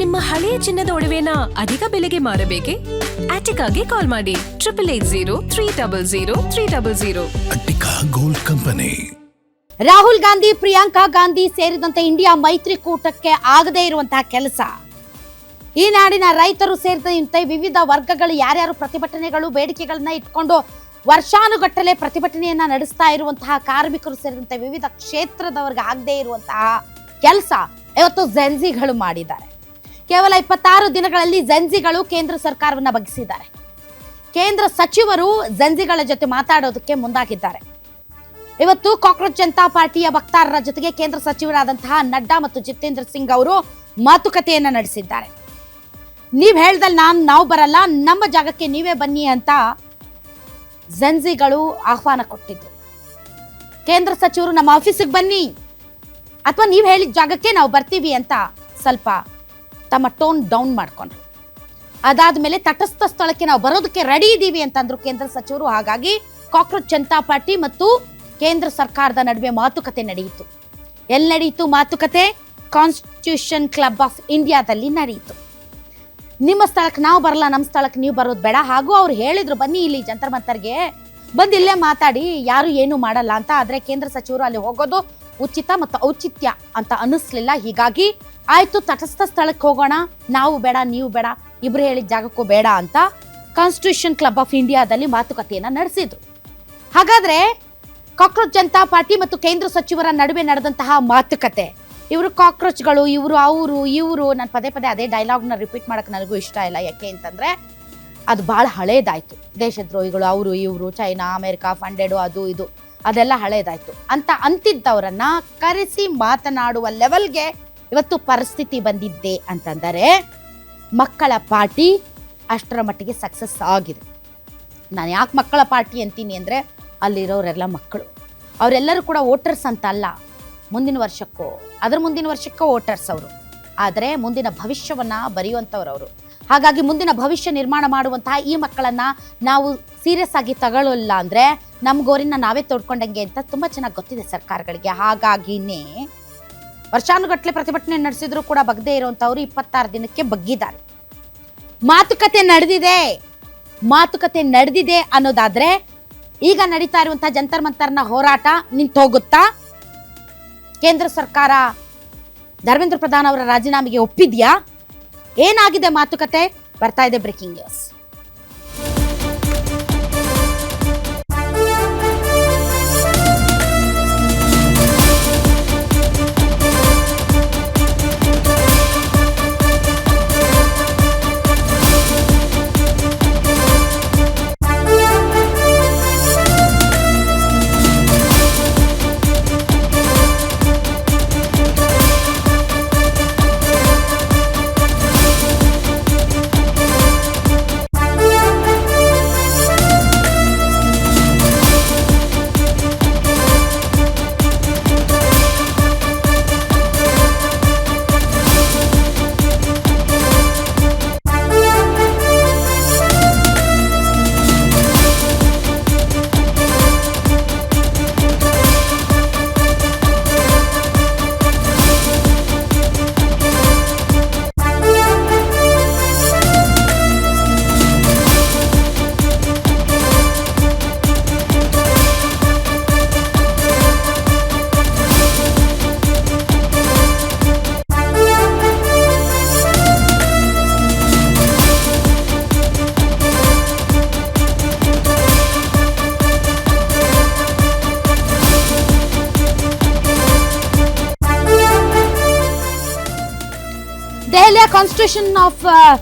ನಿಮ್ಮ ಹಳೆಯ ಚಿನ್ನದ ಒಡವೆನ ಅಧಿಕ ಬೆಲೆಗೆ ಮಾರಬೇಕೆ? ಆಟಿಕಾಗೆ ಕಾಲ್ ಮಾಡಿ 8880 ಅಟ್ಟಿಕಾ ಗೋಲ್ಡ್ ಕಂಪನಿ. ರಾಹುಲ್ ಗಾಂಧಿ, ಪ್ರಿಯಾಂಕಾ ಗಾಂಧಿ ಸೇರಿದಂತೆ ಇಂಡಿಯಾ ಮೈತ್ರಿಕೂಟಕ್ಕೆ ಆಗದೇ ಇರುವಂತಹ ಕೆಲಸ. ಈ ನಾಡಿನ ರೈತರು ಸೇರಿದಂತೆ ವಿವಿಧ ವರ್ಗಗಳು ಯಾರ್ಯಾರು ಪ್ರತಿಭಟನೆಗಳು ಬೇಡಿಕೆಗಳನ್ನ ಇಟ್ಕೊಂಡು ವರ್ಷಾನುಗಟ್ಟಲೆ ಪ್ರತಿಭಟನೆಯನ್ನ ನಡೆಸ್ತಾ ಇರುವಂತಹ ಕಾರ್ಮಿಕರು ಸೇರಿದಂತೆ ವಿವಿಧ ಕ್ಷೇತ್ರದವರಿಗೆ ಆಗದೇ ಇರುವಂತಹ ಕೆಲಸ ಇವತ್ತು ಜೆನ್ಜಿಗಳು ಮಾಡಿದ್ದಾರೆ. ಕೇವಲ 26 ದಿನಗಳಲ್ಲಿ ಜೆನ್ಜಿಗಳು ಕೇಂದ್ರ ಸರ್ಕಾರವನ್ನ ಬಗ್ಗಿಸಿದ್ದಾರೆ. ಕೇಂದ್ರ ಸಚಿವರು ಜೆನ್ಜಿಗಳ ಜೊತೆ ಮಾತಾಡೋದಕ್ಕೆ ಮುಂದಾಗಿದ್ದಾರೆ. ಇವತ್ತು ಕಾಕ್ರೋಚ್ ಜನತಾ ಪಾರ್ಟಿಯ ವಕ್ತಾರರ ಜೊತೆಗೆ ಕೇಂದ್ರ ಸಚಿವರಾದಂತಹ ನಡ್ಡಾ ಮತ್ತು ಜಿತೇಂದ್ರ ಸಿಂಗ್ ಅವರು ಮಾತುಕತೆಯನ್ನ ನಡೆಸಿದ್ದಾರೆ. ನೀವ್ ಹೇಳ್ದಲ್ಲಿ ನಾವು ಬರಲ್ಲ, ನಮ್ಮ ಜಾಗಕ್ಕೆ ನೀವೇ ಬನ್ನಿ ಅಂತ ಜೆನ್ಜಿಗಳು ಆಹ್ವಾನ ಕೊಟ್ಟಿದ್ರು. ಕೇಂದ್ರ ಸಚಿವರು ನಮ್ಮ ಆಫೀಸಿಗೆ ಬನ್ನಿ ಅಥವಾ ನೀವ್ ಹೇಳಿದ ಜಾಗಕ್ಕೆ ನಾವು ಬರ್ತೀವಿ ಅಂತ ಸ್ವಲ್ಪ ತಮ್ಮ ಟೋನ್ ಡೌನ್ ಮಾಡ್ಕೊಂಡ್ರು. ಅದಾದ್ಮೇಲೆ ತಟಸ್ಥ ಸ್ಥಳಕ್ಕೆ ನಾವು ಬರೋದಕ್ಕೆ ರೆಡಿ ಇದ್ದೀವಿ ಅಂತಂದ್ರು ಕೇಂದ್ರ ಸಚಿವರು. ಹಾಗಾಗಿ ಕಾಕ್ರೋಚ್ ಜನತಾ ಪಾರ್ಟಿ ಮತ್ತು ಕೇಂದ್ರ ಸರ್ಕಾರದ ನಡುವೆ ಮಾತುಕತೆ ನಡೆಯಿತು. ಎಲ್ಲಿ ನಡೆಯಿತು ಮಾತುಕತೆ? ಕಾನ್ಸ್ಟಿಟ್ಯೂಷನ್ ಕ್ಲಬ್ ಆಫ್ ಇಂಡಿಯಾದಲ್ಲಿ ನಡೆಯಿತು. ನಿಮ್ಮ ಸ್ಥಳಕ್ಕೆ ನಾವು ಬರಲ್ಲ, ನಮ್ಮ ಸ್ಥಳಕ್ಕೆ ನೀವು ಬರೋದು ಬೇಡ. ಹಾಗೂ ಅವ್ರು ಹೇಳಿದ್ರು ಬನ್ನಿ ಇಲ್ಲಿ ಜಂತರ್ ಮಂತರ್ಗೆ ಬಂದು ಇಲ್ಲೇ ಮಾತಾಡಿ, ಯಾರು ಏನು ಮಾಡಲ್ಲ ಅಂತ. ಆದ್ರೆ ಕೇಂದ್ರ ಸಚಿವರು ಅಲ್ಲಿ ಹೋಗೋದು ಉಚಿತ ಮತ್ತು ಔಚಿತ್ಯ ಅಂತ ಅನ್ನಿಸ್ಲಿಲ್ಲ. ಹೀಗಾಗಿ ಆಯ್ತು, ತಟಸ್ಥ ಸ್ಥಳಕ್ಕೆ ಹೋಗೋಣ, ನಾವು ಬೇಡ ನೀವು ಬೇಡ, ಇಬ್ರು ಹೇಳಿದ ಜಾಗಕ್ಕೂ ಬೇಡ ಅಂತ ಕಾನ್ಸ್ಟಿಟ್ಯೂಷನ್ ಕ್ಲಬ್ ಆಫ್ ಇಂಡಿಯಾದಲ್ಲಿ ಮಾತುಕತೆಯನ್ನ ನಡೆಸಿದ್ರು. ಹಾಗಾದ್ರೆ ಕಾಕ್ರೋಚ್ ಜನತಾ ಪಾರ್ಟಿ ಮತ್ತು ಕೇಂದ್ರ ಸಚಿವರ ನಡುವೆ ನಡೆದಂತಹ ಮಾತುಕತೆ, ಇವರು ಕಾಕ್ರೋಚ್ಗಳು, ಇವರು ನಾನು ಪದೇ ಪದೇ ಅದೇ ಡೈಲಾಗ್ನ ರಿಪೀಟ್ ಮಾಡಕ್ಕೆ ನನಗೂ ಇಷ್ಟ ಇಲ್ಲ. ಯಾಕೆ ಅಂತಂದ್ರೆ ಅದು ಬಹಳ ಹಳೇದಾಯ್ತು. ದೇಶದ್ರೋಹಿಗಳು ಅವರು ಇವರು, ಚೈನಾ ಅಮೆರಿಕಾ ಫಂಡೆಡು ಅದು ಇದು ಅದೆಲ್ಲ ಹಳೇದಾಯ್ತು ಅಂತ ಅಂತಿದ್ದವರನ್ನ ಕರೆಸಿ ಮಾತನಾಡುವ ಲೆವೆಲ್ಗೆ ಇವತ್ತು ಪರಿಸ್ಥಿತಿ ಬಂದಿದ್ದೆ ಅಂತಂದರೆ ಮಕ್ಕಳ ಪಾರ್ಟಿ ಅಷ್ಟರ ಮಟ್ಟಿಗೆ ಸಕ್ಸಸ್ ಆಗಿದೆ. ನಾನು ಯಾಕೆ ಮಕ್ಕಳ ಪಾರ್ಟಿ ಅಂತೀನಿ ಅಂದರೆ ಅಲ್ಲಿರೋರೆಲ್ಲ ಮಕ್ಕಳು, ಅವರೆಲ್ಲರೂ ಕೂಡ ವೋಟರ್ಸ್ ಅಂತ ಅಲ್ಲ, ಮುಂದಿನ ವರ್ಷಕ್ಕೋ ಅದರ ಮುಂದಿನ ವರ್ಷಕ್ಕೋ ವೋಟರ್ಸ್ ಅವರು, ಆದರೆ ಮುಂದಿನ ಭವಿಷ್ಯವನ್ನು ಬರೆಯುವಂಥವ್ರು ಅವರು. ಹಾಗಾಗಿ ಮುಂದಿನ ಭವಿಷ್ಯ ನಿರ್ಮಾಣ ಮಾಡುವಂತಹ ಈ ಮಕ್ಕಳನ್ನು ನಾವು ಸೀರಿಯಸ್ ಆಗಿ ತಗೊಳ್ಳಲ್ಲ ಅಂದರೆ ನಮ್ಮ ಗೋರಿನ ನಾವೇ ತೋಡ್ಕೊಂಡಂಗೆ ಅಂತ ತುಂಬ ಚೆನ್ನಾಗಿ ಗೊತ್ತಿದೆ ಸರ್ಕಾರಗಳಿಗೆ. ಹಾಗಾಗಿನೇ ವರ್ಷಾನುಗಟ್ಟಲೆ ಪ್ರತಿಭಟನೆ ನಡೆಸಿದ್ರು ಕೂಡ ಬಗ್ಗದೇ ಇರುವಂಥವ್ರು 26 ದಿನಕ್ಕೆ ಬಗ್ಗಿದ್ದಾರೆ. ಮಾತುಕತೆ ನಡೆದಿದೆ ಅನ್ನೋದಾದ್ರೆ ಈಗ ನಡೀತಾ ಇರುವಂತಹ ಜಂತರ್ ಮಂತರ್ನ ಹೋರಾಟ ನಿಂತು ಹೋಗುತ್ತಾ? ಕೇಂದ್ರ ಸರ್ಕಾರ ಧರ್ಮೇಂದ್ರ ಪ್ರಧಾನ್ ಅವರ ರಾಜೀನಾಮೆಗೆ ಒಪ್ಪಿದ್ಯಾ? ಏನಾಗಿದೆ ಮಾತುಕತೆ? ಬರ್ತಾ ಇದೆ ಬ್ರೇಕಿಂಗ್ ನ್ಯೂಸ್. ದೆಹಲಿಯ ಕಾನ್ಸ್ಟಿಟ್ಯೂಷನ್ ಆಫ್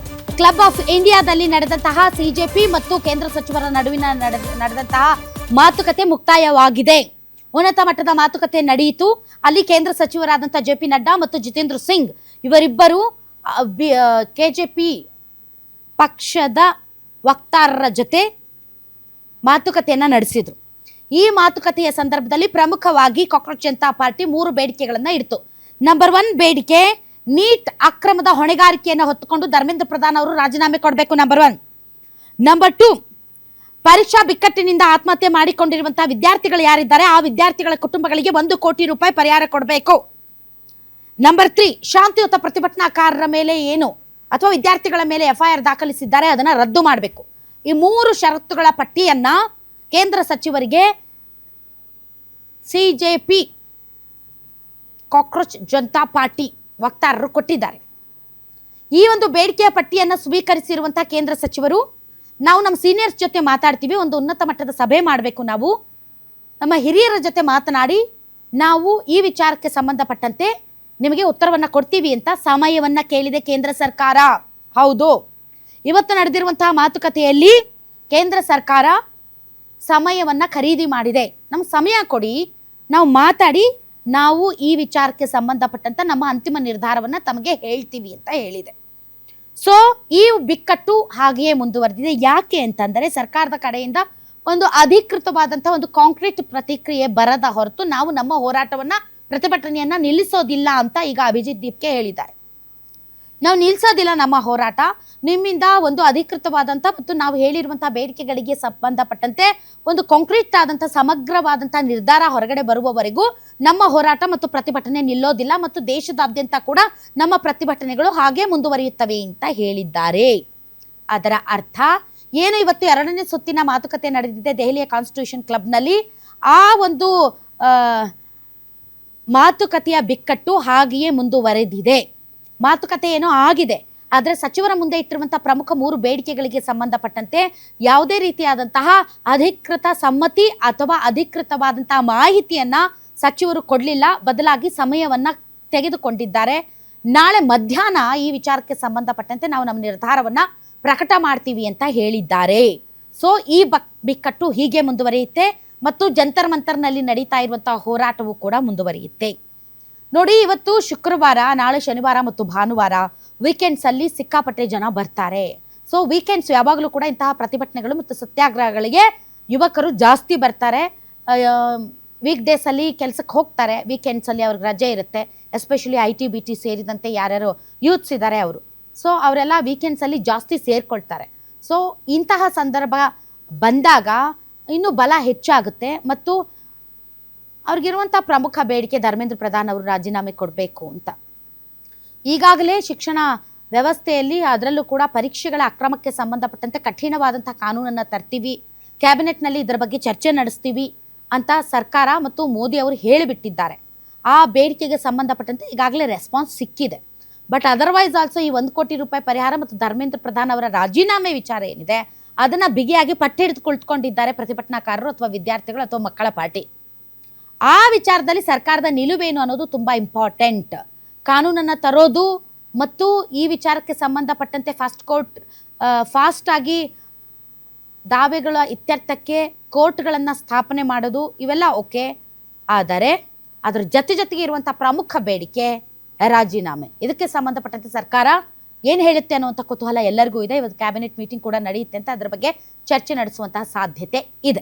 ಕ್ಲಬ್ ಆಫ್ ಇಂಡಿಯಾದಲ್ಲಿ ನಡೆದಂತಹ ಸಿಜೆಪಿ ಮತ್ತು ಕೇಂದ್ರ ಸಚಿವರ ನಡುವಿನ ನಡೆದಂತಹ ಮಾತುಕತೆ ಮುಕ್ತಾಯವಾಗಿದೆ. ಉನ್ನತ ಮಟ್ಟದ ಮಾತುಕತೆ ನಡೆಯಿತು. ಅಲ್ಲಿ ಕೇಂದ್ರ ಸಚಿವರಾದಂತಹ ಜೆ.ಪಿ. ನಡ್ಡಾ ಮತ್ತು ಜಿತೇಂದ್ರ ಸಿಂಗ್ ಇವರಿಬ್ಬರು ಕೆಜೆಪಿ ಪಕ್ಷದ ವಕ್ತಾರರ ಜೊತೆ ಮಾತುಕತೆಯನ್ನ ನಡೆಸಿದ್ರು. ಈ ಮಾತುಕತೆಯ ಸಂದರ್ಭದಲ್ಲಿ ಪ್ರಮುಖವಾಗಿ ಕಾಕ್ರೋಚ್ ಜನತಾ ಪಾರ್ಟಿ 3 ಬೇಡಿಕೆಗಳನ್ನ ಇಡ್ತು. ನಂಬರ್ 1 ಬೇಡಿಕೆ, ನೀಟ್ ಅಕ್ರಮದ ಹೊಣೆಗಾರಿಕೆಯನ್ನು ಹೊತ್ತುಕೊಂಡು ಧರ್ಮೇಂದ್ರ ಪ್ರಧಾನ್ ಅವರು ರಾಜೀನಾಮೆ ಕೊಡಬೇಕು. ನಂಬರ್ 1. ನಂಬರ್ 2, ಪರೀಕ್ಷಾ ಬಿಕ್ಕಟ್ಟಿನಿಂದ ಆತ್ಮಹತ್ಯೆ ಮಾಡಿಕೊಂಡಿರುವಂತಹ ವಿದ್ಯಾರ್ಥಿಗಳು ಯಾರಿದ್ದಾರೆ ಆ ವಿದ್ಯಾರ್ಥಿಗಳ ಕುಟುಂಬಗಳಿಗೆ 1 ಕೋಟಿ ರೂಪಾಯಿ ಪರಿಹಾರ ಕೊಡಬೇಕು. ನಂಬರ್ 3, ಶಾಂತಿಯುತ ಪ್ರತಿಭಟನಾಕಾರರ ಮೇಲೆ ಏನು ಅಥವಾ ವಿದ್ಯಾರ್ಥಿಗಳ ಮೇಲೆ FIR ದಾಖಲಿಸಿದ್ದಾರೆ ಅದನ್ನ ರದ್ದು ಮಾಡಬೇಕು. ಈ 3 ಷರತ್ತುಗಳ ಪಟ್ಟಿಯನ್ನ ಕೇಂದ್ರ ಸಚಿವರಿಗೆ CJP ಕಾಕ್ರೋಚ್ ಜನತಾ ಪಾರ್ಟಿ ವಕ್ತಾರರು ಕೊಟ್ಟಿದ್ದಾರೆ. ಈ ಒಂದು ಬೇಡಿಕೆಯ ಪಟ್ಟಿಯನ್ನು ಸ್ವೀಕರಿಸಿರುವಂತಹ ಕೇಂದ್ರ ಸಚಿವರು, ನಾವು ನಮ್ಮ ಸೀನಿಯರ್ಸ್ ಜೊತೆ ಮಾತಾಡ್ತೀವಿ, ಒಂದು ಉನ್ನತ ಮಟ್ಟದ ಸಭೆ ಮಾಡಬೇಕು, ನಾವು ನಮ್ಮ ಹಿರಿಯರ ಜೊತೆ ಮಾತನಾಡಿ ನಾವು ಈ ವಿಚಾರಕ್ಕೆ ಸಂಬಂಧಪಟ್ಟಂತೆ ನಿಮಗೆ ಉತ್ತರವನ್ನು ಕೊಡ್ತೀವಿ ಅಂತ ಸಮಯವನ್ನು ಕೇಳಿದೆ ಕೇಂದ್ರ ಸರ್ಕಾರ. ಹೌದು, ಇವತ್ತು ನಡೆದಿರುವಂತಹ ಮಾತುಕತೆಯಲ್ಲಿ ಕೇಂದ್ರ ಸರ್ಕಾರ ಸಮಯವನ್ನು ಖರೀದಿ ಮಾಡಿದೆ. ನಮ್ಗೆ ಸಮಯ ಕೊಡಿ, ನಾವು ಮಾತಾಡಿ ನಾವು ಈ ವಿಚಾರಕ್ಕೆ ಸಂಬಂಧಪಟ್ಟಂತ ನಮ್ಮ ಅಂತಿಮ ನಿರ್ಧಾರವನ್ನು ತಮಗೆ ಹೇಳ್ತೀವಿ ಅಂತ ಹೇಳಿದೆ. ಸೊ ಈ ಬಿಕ್ಕಟ್ಟು ಹಾಗೆಯೇ ಮುಂದುವರೆದಿದೆ. ಯಾಕೆ ಅಂತಂದರೆ ಸರ್ಕಾರದ ಕಡೆಯಿಂದ ಒಂದು ಅಧಿಕೃತವಾದಂತಹ ಒಂದು ಕಾಂಕ್ರೀಟ್ ಪ್ರತಿಕ್ರಿಯೆ ಬರದ ಹೊರತು ನಾವು ನಮ್ಮ ಹೋರಾಟವನ್ನ ಪ್ರತಿಭಟನೆಯನ್ನ ನಿಲ್ಲಿಸೋದಿಲ್ಲ ಅಂತ ಈಗ ಅಭಿಜಿತ್ ದೀಪ್ಗೆ ಹೇಳಿದ್ದಾರೆ. ನಾವು ನಿಲ್ಲಿಸೋದಿಲ್ಲ ನಮ್ಮ ಹೋರಾಟ, ನಿಮ್ಮಿಂದ ಒಂದು ಅಧಿಕೃತವಾದಂಥ ಮತ್ತು ನಾವು ಹೇಳಿರುವಂತಹ ಬೇಡಿಕೆಗಳಿಗೆ ಸಂಬಂಧಪಟ್ಟಂತೆ ಒಂದು ಕಾಂಕ್ರೀಟ್ ಆದಂಥ ಸಮಗ್ರವಾದಂಥ ನಿರ್ಧಾರ ಹೊರಗಡೆ ಬರುವವರೆಗೂ ನಮ್ಮ ಹೋರಾಟ ಮತ್ತು ಪ್ರತಿಭಟನೆ ನಿಲ್ಲೋದಿಲ್ಲ ಮತ್ತು ದೇಶದಾದ್ಯಂತ ಕೂಡ ನಮ್ಮ ಪ್ರತಿಭಟನೆಗಳು ಹಾಗೆ ಮುಂದುವರಿಯುತ್ತವೆ ಅಂತ ಹೇಳಿದ್ದಾರೆ. ಅದರ ಅರ್ಥ ಏನು, ಇವತ್ತು 2ನೇ ಸುತ್ತಿನ ಮಾತುಕತೆ ನಡೆದಿದೆ ದೆಹಲಿಯ ಕಾನ್ಸ್ಟಿಟ್ಯೂಷನ್ ಕ್ಲಬ್ನಲ್ಲಿ. ಆ ಒಂದು ಮಾತುಕತೆಯ ಬಿಕ್ಕಟ್ಟು ಹಾಗೆಯೇ ಮುಂದುವರೆದಿದೆ. ಮಾತುಕತೆ ಏನೋ ಆಗಿದೆ, ಆದರೆ ಸಚಿವರ ಮುಂದೆ ಇಟ್ಟಿರುವಂತಹ ಪ್ರಮುಖ 3 ಬೇಡಿಕೆಗಳಿಗೆ ಸಂಬಂಧಪಟ್ಟಂತೆ ಯಾವುದೇ ರೀತಿಯಾದಂತಹ ಅಧಿಕೃತ ಸಮ್ಮತಿ ಅಥವಾ ಅಧಿಕೃತವಾದಂತಹ ಮಾಹಿತಿಯನ್ನ ಸಚಿವರು ಕೊಡಲಿಲ್ಲ, ಬದಲಾಗಿ ಸಮಯವನ್ನ ತೆಗೆದುಕೊಂಡಿದ್ದಾರೆ. ನಾಳೆ ಮಧ್ಯಾಹ್ನ ಈ ವಿಚಾರಕ್ಕೆ ಸಂಬಂಧಪಟ್ಟಂತೆ ನಾವು ನಮ್ಮ ನಿರ್ಧಾರವನ್ನ ಪ್ರಕಟ ಮಾಡ್ತೀವಿ ಅಂತ ಹೇಳಿದ್ದಾರೆ. ಸೊ ಈ ಬಿಕ್ಕಟ್ಟು ಹೀಗೆ ಮುಂದುವರಿಯುತ್ತೆ ಮತ್ತು ಜಂತರ್ ಮಂತರ್ನಲ್ಲಿ ನಡೀತಾ ಇರುವಂತಹ ಹೋರಾಟವು ಕೂಡ ಮುಂದುವರಿಯುತ್ತೆ. ನೋಡಿ, ಇವತ್ತು ಶುಕ್ರವಾರ, ನಾಳೆ ಶನಿವಾರ ಮತ್ತು ಭಾನುವಾರ ವೀಕೆಂಡ್ಸಲ್ಲಿ ಸಿಕ್ಕಾಪಟ್ಟೆ ಜನ ಬರ್ತಾರೆ. ಸೊ ವೀಕೆಂಡ್ಸ್ ಯಾವಾಗಲೂ ಕೂಡ ಇಂತಹ ಪ್ರತಿಭಟನೆಗಳು ಮತ್ತು ಸತ್ಯಾಗ್ರಹಗಳಿಗೆ ಯುವಕರು ಜಾಸ್ತಿ ಬರ್ತಾರೆ. ವೀಕ್ ಡೇಸಲ್ಲಿ ಕೆಲಸಕ್ಕೆ ಹೋಗ್ತಾರೆ, ವೀಕೆಂಡ್ಸಲ್ಲಿ ಅವ್ರಿಗೆ ರಜೆ ಇರುತ್ತೆ. ಎಸ್ಪೆಷಲಿ IT BT ಸೇರಿದಂತೆ ಯಾರ್ಯಾರು ಯೂತ್ಸ್ ಇದ್ದಾರೆ ಅವರು, ಸೊ ಅವರೆಲ್ಲ ವೀಕೆಂಡ್ಸಲ್ಲಿ ಜಾಸ್ತಿ ಸೇರ್ಕೊಳ್ತಾರೆ. ಸೊ ಇಂತಹ ಸಂದರ್ಭ ಬಂದಾಗ ಇನ್ನೂ ಬಲ ಹೆಚ್ಚಾಗುತ್ತೆ ಮತ್ತು ಅವ್ರಿಗಿರುವಂಥ ಪ್ರಮುಖ ಬೇಡಿಕೆ ಧರ್ಮೇಂದ್ರ ಪ್ರಧಾನ್ ಅವರು ರಾಜೀನಾಮೆ ಕೊಡಬೇಕು ಅಂತ. ಈಗಾಗಲೇ ಶಿಕ್ಷಣ ವ್ಯವಸ್ಥೆಯಲ್ಲಿ ಅದರಲ್ಲೂ ಕೂಡ ಪರೀಕ್ಷೆಗಳ ಅಕ್ರಮಕ್ಕೆ ಸಂಬಂಧಪಟ್ಟಂತೆ ಕಠಿಣವಾದಂಥ ಕಾನೂನನ್ನು ತರ್ತೀವಿ, ಕ್ಯಾಬಿನೆಟ್ನಲ್ಲಿ ಇದರ ಬಗ್ಗೆ ಚರ್ಚೆ ನಡೆಸ್ತೀವಿ ಅಂತ ಸರ್ಕಾರ ಮತ್ತು ಮೋದಿ ಅವರು ಹೇಳಿಬಿಟ್ಟಿದ್ದಾರೆ. ಆ ಬೇಡಿಕೆಗೆ ಸಂಬಂಧಪಟ್ಟಂತೆ ಈಗಾಗಲೇ ರೆಸ್ಪಾನ್ಸ್ ಸಿಕ್ಕಿದೆ. ಬಟ್ ಅದರ್ವೈಸ್ ಆಲ್ಸೋ ಈ 1 ಕೋಟಿ ರೂಪಾಯಿ ಪರಿಹಾರ ಮತ್ತು ಧರ್ಮೇಂದ್ರ ಪ್ರಧಾನ್ ಅವರ ರಾಜೀನಾಮೆ ವಿಚಾರ ಏನಿದೆ ಅದನ್ನು ಬಿಗಿಯಾಗಿ ಪಟ್ಟಿ ಹಿಡಿದು ಕುಳಿತುಕೊಂಡಿದ್ದಾರೆ ಪ್ರತಿಭಟನಾಕಾರರು ಅಥವಾ ವಿದ್ಯಾರ್ಥಿಗಳು ಅಥವಾ ಮಕ್ಕಳ ಪಾರ್ಟಿ. ಆ ವಿಚಾರದಲ್ಲಿ ಸರ್ಕಾರದ ನಿಲುವೇನು ಅನ್ನೋದು ತುಂಬ ಇಂಪಾರ್ಟೆಂಟ್. ಕಾನೂನನ್ನು ತರೋದು ಮತ್ತು ಈ ವಿಚಾರಕ್ಕೆ ಸಂಬಂಧಪಟ್ಟಂತೆ ಫಾಸ್ಟ್ ಆಗಿ ದಾವೆಗಳ ಇತ್ಯರ್ಥಕ್ಕೆ ಕೋರ್ಟ್ಗಳನ್ನು ಸ್ಥಾಪನೆ ಮಾಡೋದು ಇವೆಲ್ಲ ಓಕೆ, ಆದರೆ ಅದರ ಜೊತೆಗೆ ಇರುವಂಥ ಪ್ರಮುಖ ಬೇಡಿಕೆ ರಾಜೀನಾಮೆ. ಇದಕ್ಕೆ ಸಂಬಂಧಪಟ್ಟಂತೆ ಸರ್ಕಾರ ಏನು ಹೇಳುತ್ತೆ ಅನ್ನುವಂಥ ಕುತೂಹಲ ಎಲ್ಲರಿಗೂ ಇದೆ. ಇವತ್ತು ಕ್ಯಾಬಿನೆಟ್ ಮೀಟಿಂಗ್ ಕೂಡ ನಡೆಯುತ್ತೆ ಅಂತ ಅದರ ಬಗ್ಗೆ ಚರ್ಚೆ ನಡೆಸುವಂತಹ ಸಾಧ್ಯತೆ ಇದೆ.